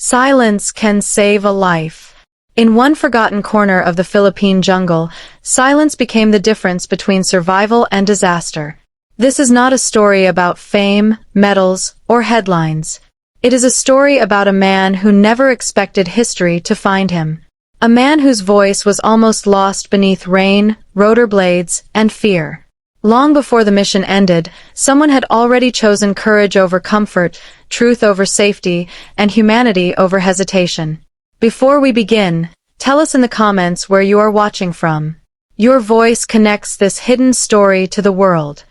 Silence can save a life. In one forgotten corner of the Philippine jungle, silence became the difference between survival and disaster. This is not a story about fame, medals, or headlines. It is a story about a man who never expected history to find him. A man whose voice was almost lost beneath rain, rotor blades, and fear. Long before the mission ended, someone had already chosen courage over comfort, truth over safety, and humanity over hesitation. Before we begin, tell us in the comments where you are watching from. Your voice connects this hidden story to the world.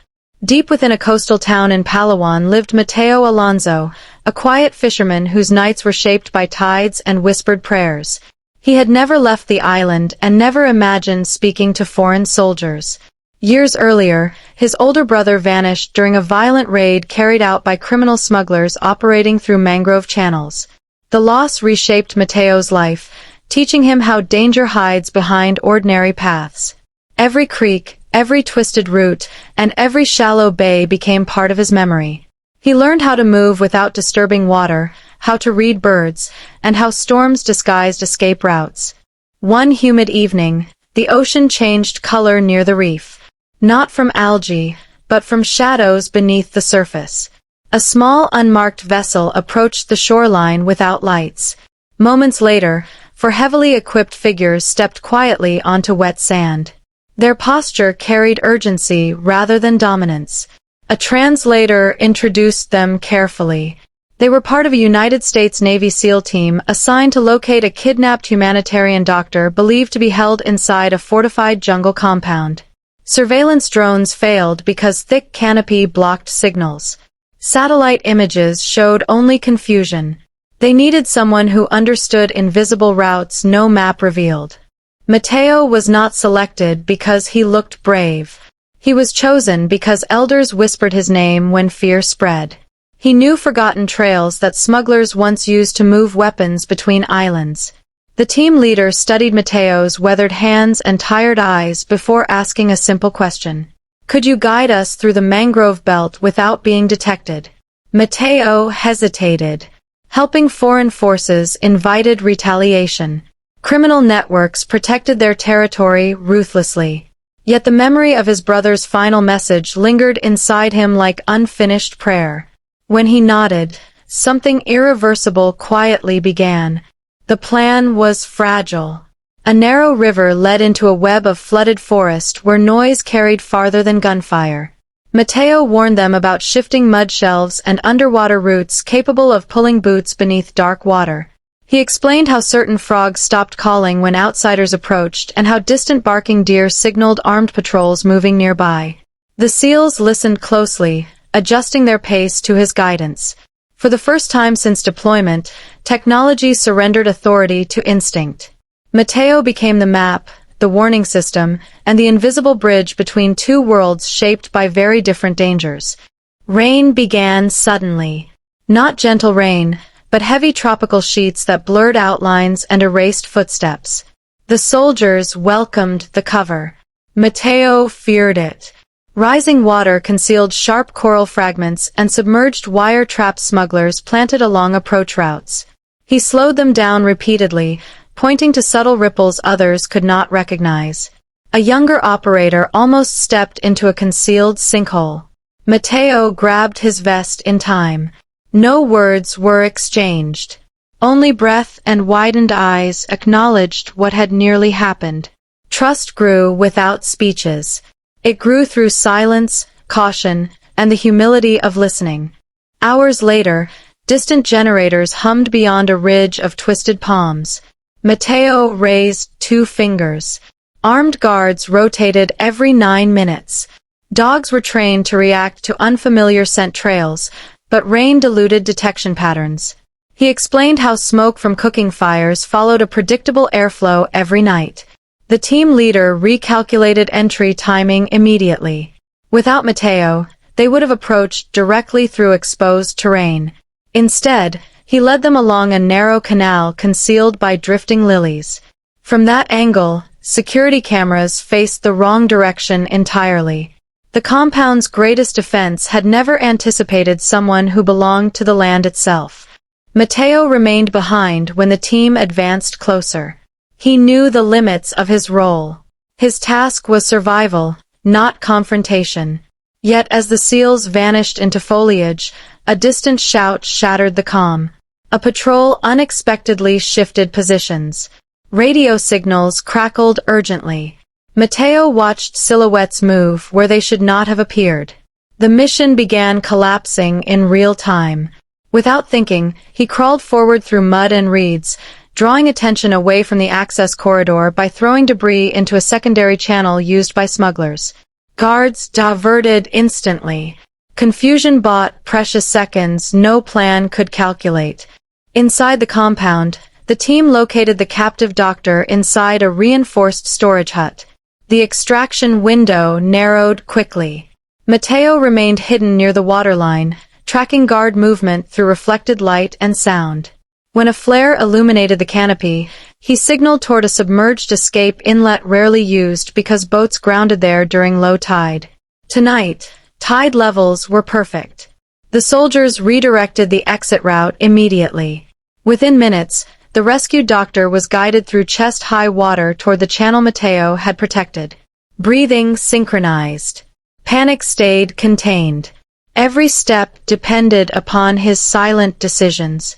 Deep within a coastal town in Palawan lived Mateo Alonzo, a quiet fisherman whose nights were shaped by tides and whispered prayers. He had never left the island and never imagined speaking to foreign soldiers. Years earlier, his older brother vanished during a violent raid carried out by criminal smugglers operating through mangrove channels. The loss reshaped Mateo's life, teaching him how danger hides behind ordinary paths. Every creek, every twisted route, and every shallow bay became part of his memory. He learned how to move without disturbing water, how to read birds, and how storms disguised escape routes. One humid evening, the ocean changed color near the reef. Not from algae, but from shadows beneath the surface. A small unmarked vessel approached the shoreline without lights. Moments later, four heavily equipped figures stepped quietly onto wet sand. Their posture carried urgency rather than dominance. A translator introduced them carefully. They were part of a United States Navy SEAL team assigned to locate a kidnapped humanitarian doctor believed to be held inside a fortified jungle compound. Surveillance drones failed because thick canopy blocked signals. Satellite images showed only confusion. They needed someone who understood invisible routes no map revealed. Mateo was not selected because he looked brave. He was chosen because elders whispered his name when fear spread. He knew forgotten trails that smugglers once used to move weapons between islands. The team leader studied Mateo's weathered hands and tired eyes before asking a simple question. Could you guide us through the mangrove belt without being detected? Mateo hesitated. Helping foreign forces invited retaliation. Criminal networks protected their territory ruthlessly. Yet the memory of his brother's final message lingered inside him like unfinished prayer. When he nodded, something irreversible quietly began. The plan was fragile. A narrow river led into a web of flooded forest where noise carried farther than gunfire. Mateo warned them about shifting mud shelves and underwater routes capable of pulling boots beneath dark water. He explained how certain frogs stopped calling when outsiders approached and how distant barking deer signaled armed patrols moving nearby. The SEALs listened closely, adjusting their pace to his guidance. For the first time since deployment, technology surrendered authority to instinct. Mateo became the map, the warning system, and the invisible bridge between two worlds shaped by very different dangers. Rain began suddenly. Not gentle rain, but heavy tropical sheets that blurred outlines and erased footsteps. The soldiers welcomed the cover. Mateo feared it. Rising water concealed sharp coral fragments and submerged wire-trapped smugglers planted along approach routes. He slowed them down repeatedly, pointing to subtle ripples others could not recognize. A younger operator almost stepped into a concealed sinkhole. Mateo grabbed his vest in time. No words were exchanged. Only breath and widened eyes acknowledged what had nearly happened. Trust grew without speeches. It grew through silence, caution, and the humility of listening. Hours later, distant generators hummed beyond a ridge of twisted palms. Mateo raised 2 fingers. Armed guards rotated every 9 minutes. Dogs were trained to react to unfamiliar scent trails, but rain diluted detection patterns. He explained how smoke from cooking fires followed a predictable airflow every night. The team leader recalculated entry timing immediately. Without Mateo, they would have approached directly through exposed terrain. Instead, he led them along a narrow canal concealed by drifting lilies. From that angle, security cameras faced the wrong direction entirely. The compound's greatest defense had never anticipated someone who belonged to the land itself. Mateo remained behind when the team advanced closer. He knew the limits of his role. His task was survival, not confrontation. Yet as the seals vanished into foliage, a distant shout shattered the calm. A patrol unexpectedly shifted positions. Radio signals crackled urgently. Mateo watched silhouettes move where they should not have appeared. The mission began collapsing in real time. Without thinking, he crawled forward through mud and reeds, drawing attention away from the access corridor by throwing debris into a secondary channel used by smugglers. Guards diverted instantly. Confusion bought precious seconds no plan could calculate. Inside the compound, the team located the captive doctor inside a reinforced storage hut. The extraction window narrowed quickly. Mateo remained hidden near the waterline, tracking guard movement through reflected light and sound. When a flare illuminated the canopy, he signaled toward a submerged escape inlet rarely used because boats grounded there during low tide. Tonight, tide levels were perfect. The soldiers redirected the exit route immediately. Within minutes, the rescued doctor was guided through chest-high water toward the channel Mateo had protected. Breathing synchronized. Panic stayed contained. Every step depended upon his silent decisions.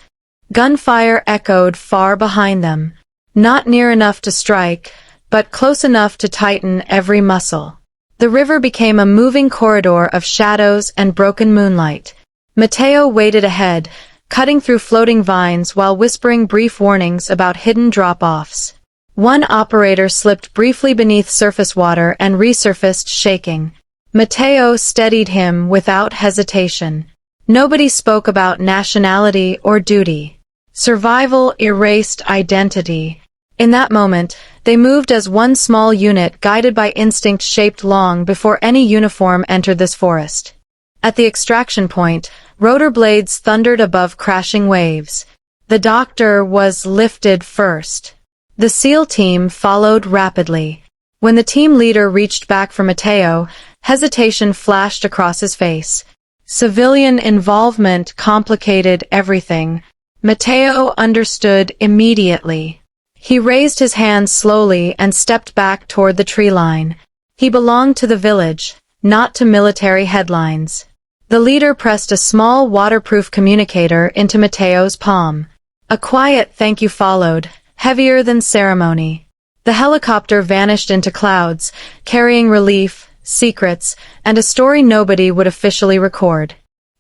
Gunfire echoed far behind them. Not near enough to strike, but close enough to tighten every muscle. The river became a moving corridor of shadows and broken moonlight. Mateo waded ahead, cutting through floating vines while whispering brief warnings about hidden drop-offs. One operator slipped briefly beneath surface water and resurfaced shaking. Mateo steadied him without hesitation. Nobody spoke about nationality or duty. Survival erased identity. In that moment, they moved as one small unit guided by instinct shaped long before any uniform entered this forest. At the extraction point, rotor blades thundered above crashing waves. The doctor was lifted first. The SEAL team followed rapidly. When the team leader reached back for Mateo, hesitation flashed across his face. Civilian involvement complicated everything. Mateo understood immediately. He raised his hands slowly and stepped back toward the tree line. He belonged to the village, not to military headlines. The leader pressed a small waterproof communicator into Mateo's palm. A quiet thank you followed, heavier than ceremony. The helicopter vanished into clouds, carrying relief, secrets, and a story nobody would officially record.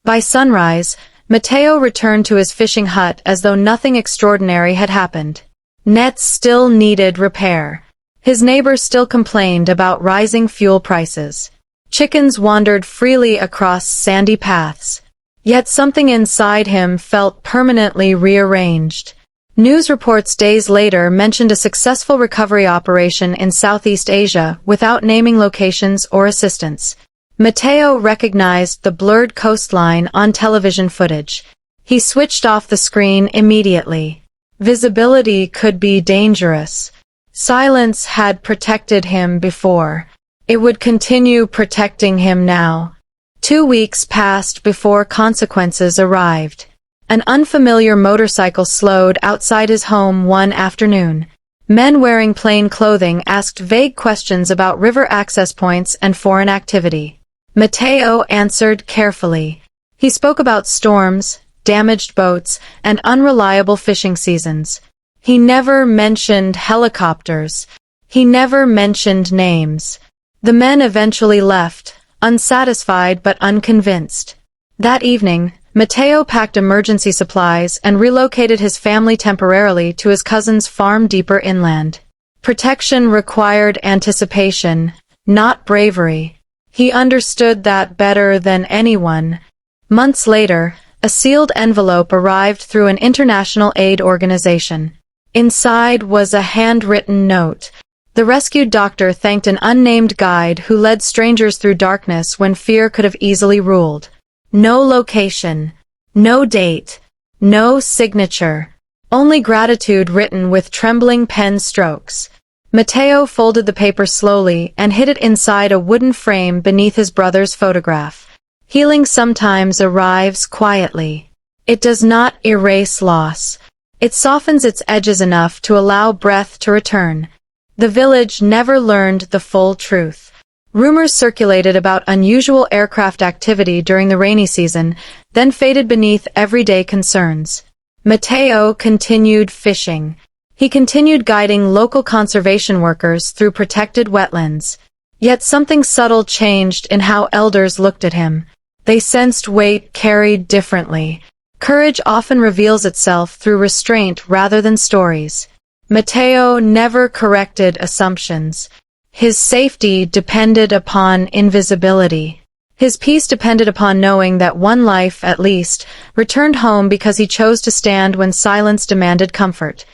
By sunrise, Mateo returned to his fishing hut as though nothing extraordinary had happened. Nets still needed repair. His neighbors still complained about rising fuel prices. Chickens wandered freely across sandy paths. Yet something inside him felt permanently rearranged. News reports days later mentioned a successful recovery operation in Southeast Asia without naming locations or assistance. Mateo recognized the blurred coastline on television footage. He switched off the screen immediately. Visibility could be dangerous. Silence had protected him before. It would continue protecting him now. 2 weeks passed before consequences arrived. An unfamiliar motorcycle slowed outside his home one afternoon. Men wearing plain clothing asked vague questions about river access points and foreign activity. Mateo answered carefully. He spoke about storms, damaged boats, and unreliable fishing seasons. He never mentioned helicopters. He never mentioned names. The men eventually left, unsatisfied but unconvinced. That evening, Mateo packed emergency supplies and relocated his family temporarily to his cousin's farm deeper inland. Protection required anticipation, not bravery. He understood that better than anyone. Months later, a sealed envelope arrived through an international aid organization. Inside was a handwritten note. The rescued doctor thanked an unnamed guide who led strangers through darkness when fear could have easily ruled. No location, no date, no signature, only gratitude written with trembling pen strokes. Mateo folded the paper slowly and hid it inside a wooden frame beneath his brother's photograph. Healing sometimes arrives quietly. It does not erase loss. It softens its edges enough to allow breath to return. The village never learned the full truth. Rumors circulated about unusual aircraft activity during the rainy season, then faded beneath everyday concerns. Mateo continued fishing. He continued guiding local conservation workers through protected wetlands. Yet something subtle changed in how elders looked at him. They sensed weight carried differently. Courage often reveals itself through restraint rather than stories. Mateo never corrected assumptions. His safety depended upon invisibility. His peace depended upon knowing that one life, at least, returned home because he chose to stand when silence demanded comfort.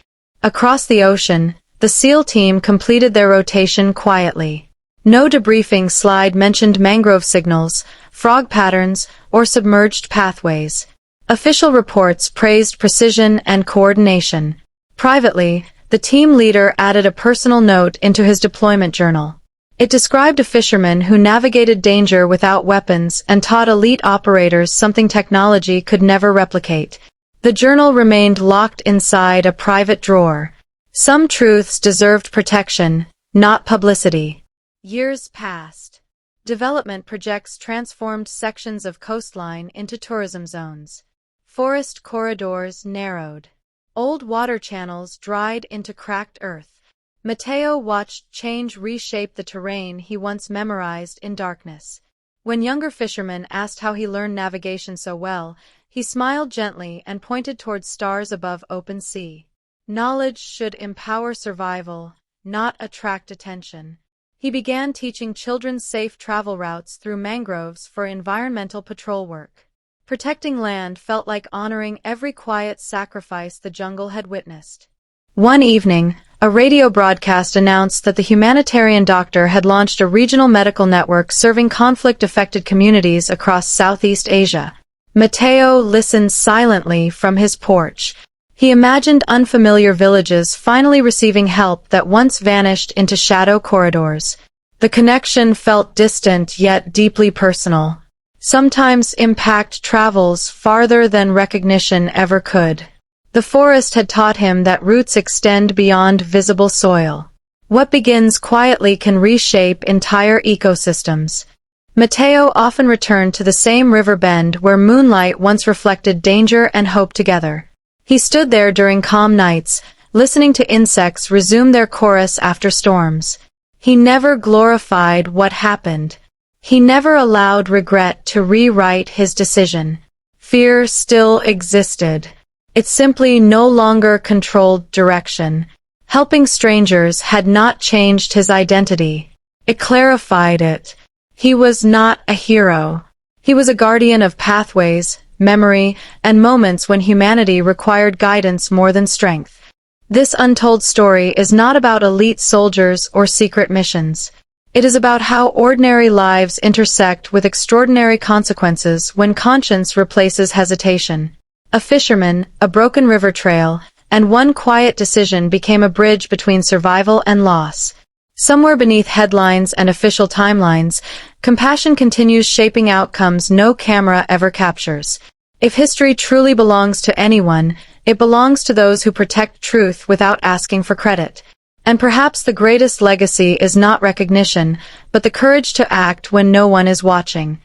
Across the ocean, the SEAL team completed their rotation quietly. No debriefing slide mentioned mangrove signals, frog patterns, or submerged pathways. Official reports praised precision and coordination. Privately, the team leader added a personal note into his deployment journal. It described a fisherman who navigated danger without weapons and taught elite operators something technology could never replicate. The journal remained locked inside a private drawer. Some truths deserved protection, not publicity. Years passed. Development projects transformed sections of coastline into tourism zones. Forest corridors narrowed. Old water channels dried into cracked earth. Mateo watched change reshape the terrain he once memorized in darkness. When younger fishermen asked how he learned navigation so well, he smiled gently and pointed towards stars above open sea. Knowledge should empower survival, not attract attention. He began teaching children safe travel routes through mangroves for environmental patrol work. Protecting land felt like honoring every quiet sacrifice the jungle had witnessed. One evening, a radio broadcast announced that the humanitarian doctor had launched a regional medical network serving conflict-affected communities across Southeast Asia. Mateo listened silently from his porch. He imagined unfamiliar villages finally receiving help that once vanished into shadow corridors. The connection felt distant yet deeply personal. Sometimes impact travels farther than recognition ever could. The forest had taught him that roots extend beyond visible soil. What begins quietly can reshape entire ecosystems. Mateo often returned to the same river bend where moonlight once reflected danger and hope together. He stood there during calm nights, listening to insects resume their chorus after storms. He never glorified what happened. He never allowed regret to rewrite his decision. Fear still existed. It simply no longer controlled direction. Helping strangers had not changed his identity. It clarified it. He was not a hero. He was a guardian of pathways, memory, and moments when humanity required guidance more than strength. This untold story is not about elite soldiers or secret missions. It is about how ordinary lives intersect with extraordinary consequences when conscience replaces hesitation. A fisherman, a broken river trail, and one quiet decision became a bridge between survival and loss. Somewhere beneath headlines and official timelines, compassion continues shaping outcomes no camera ever captures. If history truly belongs to anyone, it belongs to those who protect truth without asking for credit. And perhaps the greatest legacy is not recognition, but the courage to act when no one is watching.